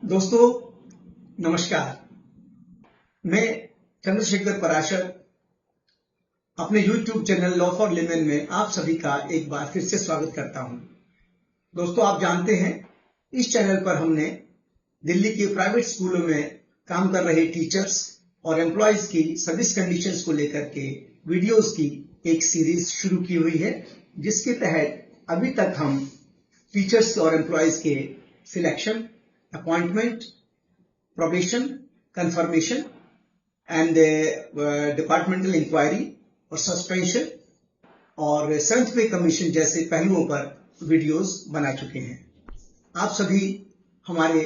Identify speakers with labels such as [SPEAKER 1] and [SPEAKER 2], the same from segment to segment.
[SPEAKER 1] दोस्तों नमस्कार। मैं चंद्रशेखर पराशर अपने YouTube channel law for lemon में आप सभी का एक बार फिर से स्वागत करता हूं। दोस्तों आप जानते हैं इस चैनल पर हमने दिल्ली के प्राइवेट स्कूलों में काम कर रहे टीचर्स और एम्प्लॉयज की सर्विस कंडीशंस को लेकर के वीडियोस की एक सीरीज शुरू की हुई है, जिसके तहत अभी तक हम टीचर्स और एम्प्लॉयज के selection, appointment, probation, confirmation and departmental inquiry और सस्पेंशन और सेवेंथ पे कमीशन जैसे पहलुओं पर वीडियोस बना चुके हैं। आप सभी हमारे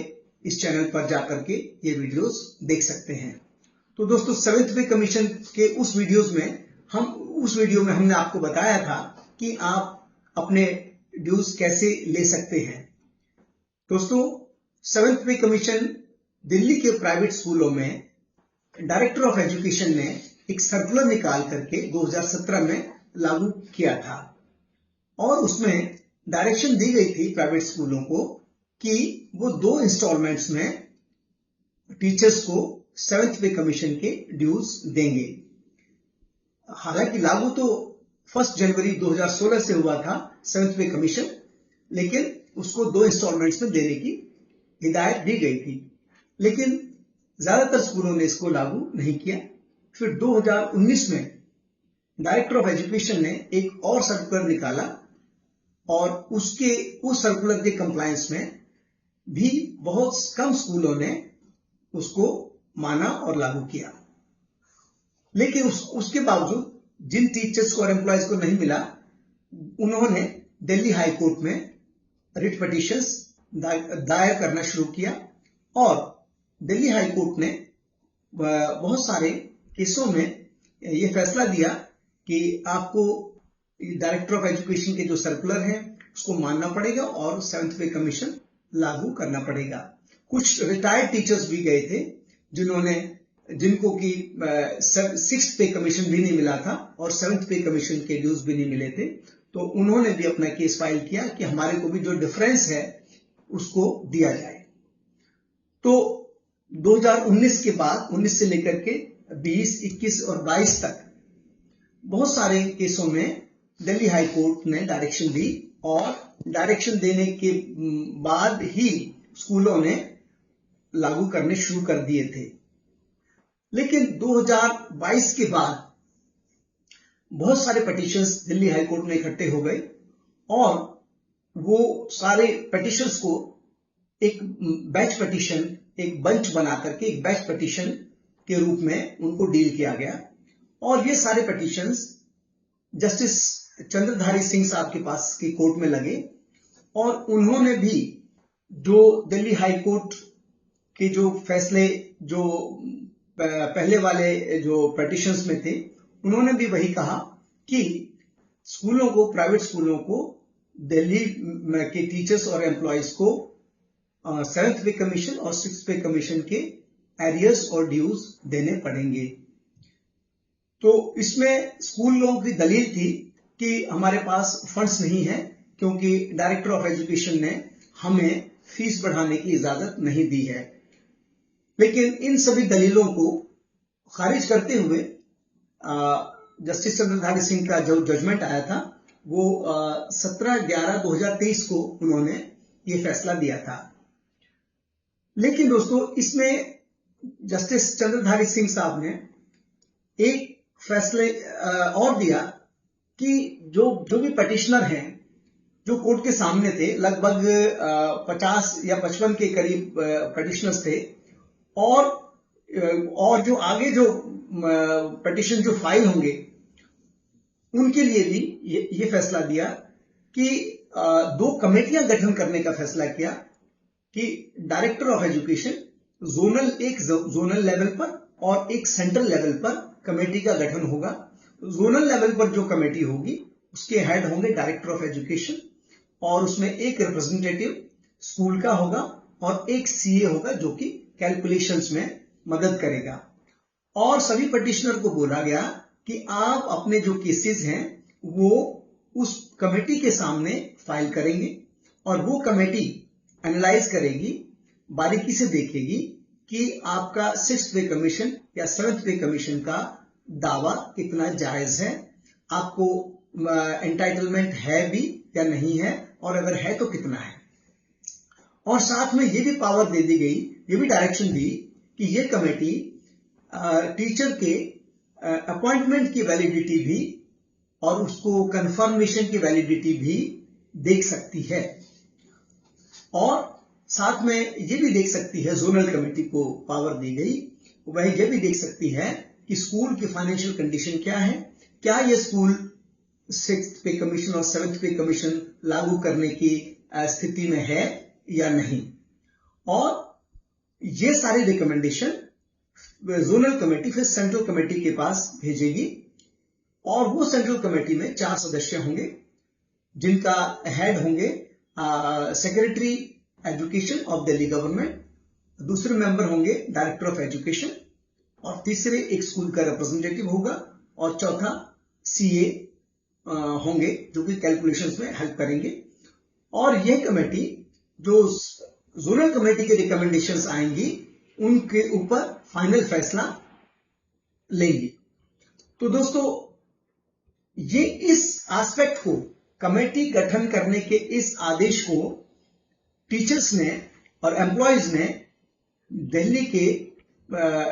[SPEAKER 1] इस चैनल पर जाकर के ये वीडियोस देख सकते हैं। तो दोस्तों सेवेंथ पे कमीशन के उस वीडियो में हमने आपको बताया था कि आप अपने ड्यूज कैसे ले सकते हैं। दोस्तों सेवेंथ पे कमीशन दिल्ली के प्राइवेट स्कूलों में डायरेक्टर ऑफ एजुकेशन ने एक सर्कुलर निकाल करके 2017 में लागू किया था और उसमें डायरेक्शन दी गई थी प्राइवेट स्कूलों को कि वो 2 इंस्टॉलमेंट्स में टीचर्स को सेवेंथ पे कमीशन के ड्यूज देंगे। हालांकि लागू तो 1 जनवरी 2016 से हुआ था सेवेंथ पे कमीशन, लेकिन उसको 2 इंस्टॉलमेंट्स में देने की हिदायत दी गई थी, लेकिन ज्यादातर स्कूलों ने इसको लागू नहीं किया। फिर 2019 में डायरेक्टर ऑफ एजुकेशन ने एक और सर्कुलर निकाला और उस सर्कुलर के कंप्लायंस में भी बहुत कम स्कूलों ने उसको माना और लागू किया। लेकिन उसके बावजूद जिन टीचर्स को और एम्प्लॉयज को नहीं मिला, उन्होंने दिल्ली हाई कोर्ट में रिट पिटीशंस दायर करना शुरू किया और दिल्ली हाई कोर्ट ने बहुत सारे केसों में ये फैसला दिया कि आपको डायरेक्टर ऑफ एजुकेशन के जो सर्कुलर है उसको मानना पड़ेगा और सेवेंथ पे कमीशन लागू करना पड़ेगा। कुछ रिटायर्ड टीचर्स भी गए थे जिनको कि 6th पे कमीशन भी नहीं मिला था और 7th पे कमीशन के ड्यूज भी नहीं मिले थे, तो उन्होंने भी अपना केस फाइल किया कि हमारे को भी जो डिफरेंस है उसको दिया जाए। तो 2019 के बाद 19 से लेकर के 20, 21 और 22 तक बहुत सारे केसों में दिल्ली हाई कोर्ट ने डायरेक्शन दी और डायरेक्शन देने के बाद ही स्कूलों ने लागू करने शुरू कर दिए थे। लेकिन 2022 के बाद बहुत सारे पिटीशंस दिल्ली हाई कोर्ट में इकट्ठे हो गए और वो सारे पिटीशंस को एक बैच पिटीशन, एक बंच बना करके एक बैच पिटीशन के रूप में उनको डील किया गया और ये सारे पिटीशंस जस्टिस चंद्रधारी सिंह साहब के पास की कोर्ट में लगे और उन्होंने भी जो दिल्ली हाई कोर्ट के जो फैसले जो पहले वाले जो पिटीशंस में थे, उन्होंने भी वही कहा कि प्राइवेट स्कूलों को दिल्ली के टीचर्स और एम्प्लॉयज को 7th पे कमीशन और 6th पे कमीशन के एरियर्स और ड्यूज देने पड़ेंगे। तो इसमें स्कूल लोगों की दलील थी कि हमारे पास फंड्स नहीं है क्योंकि डायरेक्टर ऑफ एजुकेशन ने हमें फीस बढ़ाने की इजाजत नहीं दी है। लेकिन इन सभी दलीलों को खारिज करते हुए जस्टिस चंद्रधारी सिंह का जो जजमेंट आया था वो 17/11/2023 को उन्होंने ये फैसला दिया था। लेकिन दोस्तों इसमें जस्टिस चंद्रधारी सिंह साहब ने एक फैसले और दिया कि जो भी पिटिशनर हैं जो कोर्ट के सामने थे, लगभग 50 या 55 के करीब पिटिशनर्स थे और जो आगे जो पिटिशन जो फाइल होंगे उनके लिए भी ये फैसला दिया कि 2 कमेटियां गठन करने का फैसला किया कि director of education zonal level पर और एक सेंट्रल लेवल पर कमेटी का गठन होगा। जोनल लेवल पर जो कमेटी होगी उसके हेड होंगे डायरेक्टर ऑफ एजुकेशन और उसमें एक रिप्रेजेंटेटिव स्कूल का होगा और एक सीए होगा जो कि कैलकुलेशंस में मदद करेगा। और सभी पिटिशनर को बोला गया कि आप अपने जो केसेस हैं वो उस कमेटी के सामने फाइल करेंगे और वो कमेटी एनालाइज करेगी बारीकी से देखेगी कि आपका 6th पे कमीशन या 7th पे कमीशन का दावा कितना जायज है, आपको एंटाइटलमेंट है भी या नहीं है, और अगर है तो कितना है। और साथ में ये भी पावर दे दी गई, ये भी डायरेक्शन दी कि ये कमेटी टीचर के अपॉइंटमेंट की वैलिडिटी भी और उसको कंफर्मेशन की वैलिडिटी भी देख सकती है, और साथ में ये भी देख सकती है, जोनल कमेटी को पावर दी गई, वह ये भी देख सकती है कि स्कूल की फाइनेंशियल कंडीशन क्या है, क्या ये स्कूल 6th पे कमीशन और 7th पे कमीशन लागू करने की स्थिति में है या नहीं। और ये सारी रिकमेंडेशन जोनल कमेटी फिर सेंट्रल कमेटी के पास भेजेगी, और वो सेंट्रल कमेटी में 4 सदस्य होंगे, जिनका हेड होंगे secretary education of Delhi government, दूसरे मेंबर होंगे डायरेक्टर ऑफ एजुकेशन, और तीसरे एक स्कूल का रिप्रेजेंटेटिव होगा, और चौथा सीए होंगे जो कि कैलकुलेशंस में हेल्प करेंगे। और यह कमेटी जो जोनल कमेटी के रिकमेंडेशंस आएंगी उनके ऊपर फाइनल फैसला लेंगी। तो दोस्तों, ये इस एस्पेक्ट को, कमेटी गठन करने के इस आदेश को टीचर्स ने और एम्प्लॉयज ने दिल्ली के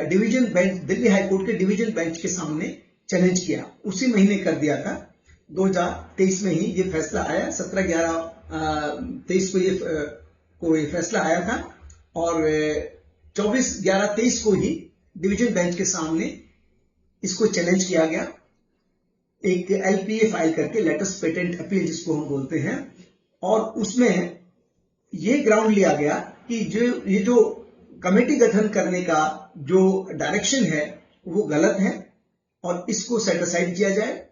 [SPEAKER 1] डिवीजन बेंच, दिल्ली हाईकोर्ट के डिवीजन बेंच के सामने चैलेंज किया। उसी महीने कर दिया था, 2023 में ही ये फैसला आया, 17/11/23 को ये फैसला आया था, और 24/11/23 को ही डिवीजन बेंच के सामने इसको चैलेंज किया गया, एक एलपीए फाइल करके, लेटेस्ट पेटेंट अपील जिसको हम बोलते हैं, और उसमें ये ग्राउंड लिया गया कि ये जो कमेटी गठन करने का जो डायरेक्शन है वो गलत है और इसको सेट असाइड किया जाए,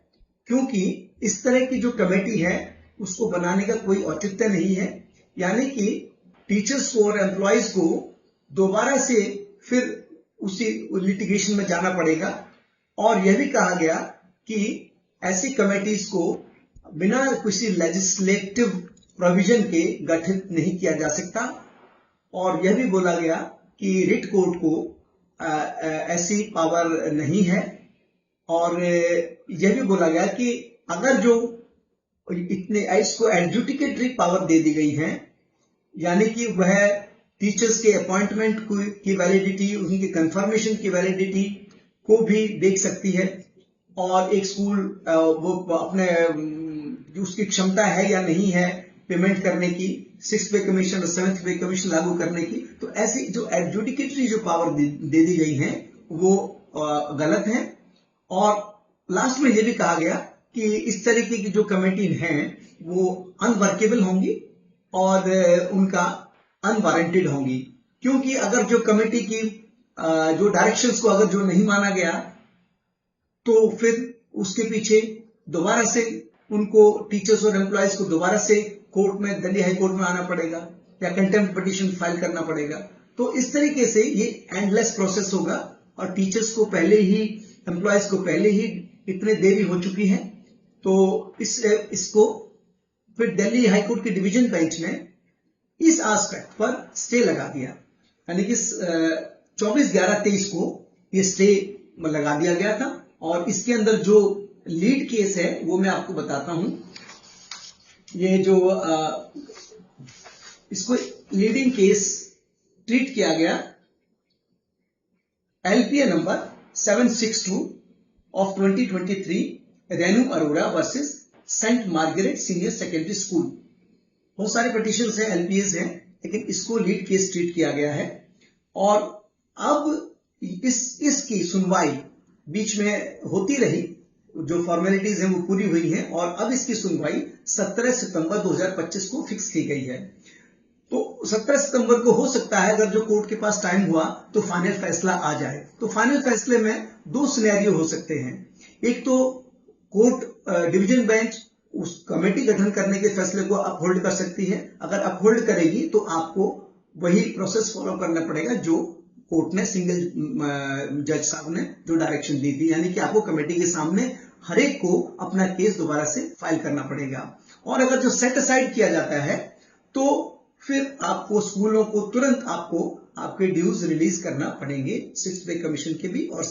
[SPEAKER 1] क्योंकि इस तरह की जो कमेटी है उसको बनाने का कोई औचित्य नहीं है। यानी कि टीचर्स को और एम्प्लॉयज को दोबारा से फिर उसी लिटिगेशन में जाना पड़ेगा, और यह भी कहा गया कि ऐसी कमेटीज को बिना किसी लेजिस्लेटिव प्रोविजन के गठित नहीं किया जा सकता, और यह भी बोला गया कि रिट कोर्ट को ऐसी पावर नहीं है, और यह भी बोला गया कि अगर जो इतने इसको एडजुडिकेटरी पावर दे दी गई है, यानी कि वह टीचर्स के अपॉइंटमेंट की वैलिडिटी, उनकी कंफर्मेशन की वैलिडिटी को भी देख सकती है, और एक स्कूल वो अपने उसकी क्षमता है या नहीं है पेमेंट करने की, 6th पे कमीशन और 7th पे कमीशन लागू करने की। तो ऐसी जो एडजुडिकेटरी जो पावर दे दी गई है वो गलत है। और लास्ट में ये भी कहा गया कि इस तरीके की जो कमेटी हैं वो अनवर्केबल होंगी और उनका अनवारंटेड होंगी, क्योंकि अगर जो कमेटी की जो डायरेक्शंस को अगर जो नहीं माना गया तो फिर उसके पीछे दोबारा से उनको टीचर्स और एम्प्लॉयज को दोबारा से कोर्ट में, दिल्ली हाई कोर्ट में आना पड़ेगा या कंटेम्प्ट पिटीशन फाइल करना पड़ेगा। तो इस तरीके से ये एंडलेस प्रोसेस होगा, और टीचर्स को पहले ही, एम्प्लॉयज को पहले ही इतने देरी हो चुकी है। तो इसको फिर दिल्ली हाई कोर्ट के डिवीजन बेंच ने इस एस्पेक्ट पर स्टे लगा दिया, यानी कि 24/11/23 को ये स्टे लगा दिया गया था। और इसके अंदर जो लीड केस है वो मैं आपको बताता हूं। ये जो इसको लीडिंग केस ट्रीट किया गया LPA number 762 of 2023, Renu Arora versus Saint Margaret senior secondary school. बहुत सारे पिटीशन हैं, एलपीएस हैं, लेकिन इसको लीड केस ट्रीट किया गया है। और अब इसकी सुनवाई बीच में होती रही, जो फॉर्मेलिटीज हैं वो पूरी हुई हैं, और अब इसकी सुनवाई 17 सितंबर 2025 को फिक्स की गई है। तो 17 सितंबर को हो सकता है, अगर जो कोर्ट के पास टाइम हुआ तो फाइनल फैसला आ जाए। तो फाइनल फैसले में 2 सिनेरियो हो सकते हैं। एक तो कोर्ट डिवीजन बेंच उस कमेटी गठन करने के फैसले को अपहोल्ड कर सकती है। अगर अपहोल्ड करेगी तो आपको वही प्रोसेस फॉलो करना पड़ेगा जो कोर्ट ने, सिंगल जज साहब ने जो डायरेक्शन दी थी, यानी कि आपको कमेटी के सामने हर एक को अपना केस दोबारा से फाइल करना पड़ेगा। और अगर जो सेट असाइड किया जाता है तो फिर आपको स्कूलों को तुरंत आपको आपके ड्यूज रिलीज करना पड़ेंगे 6 पे कमीशन के भी और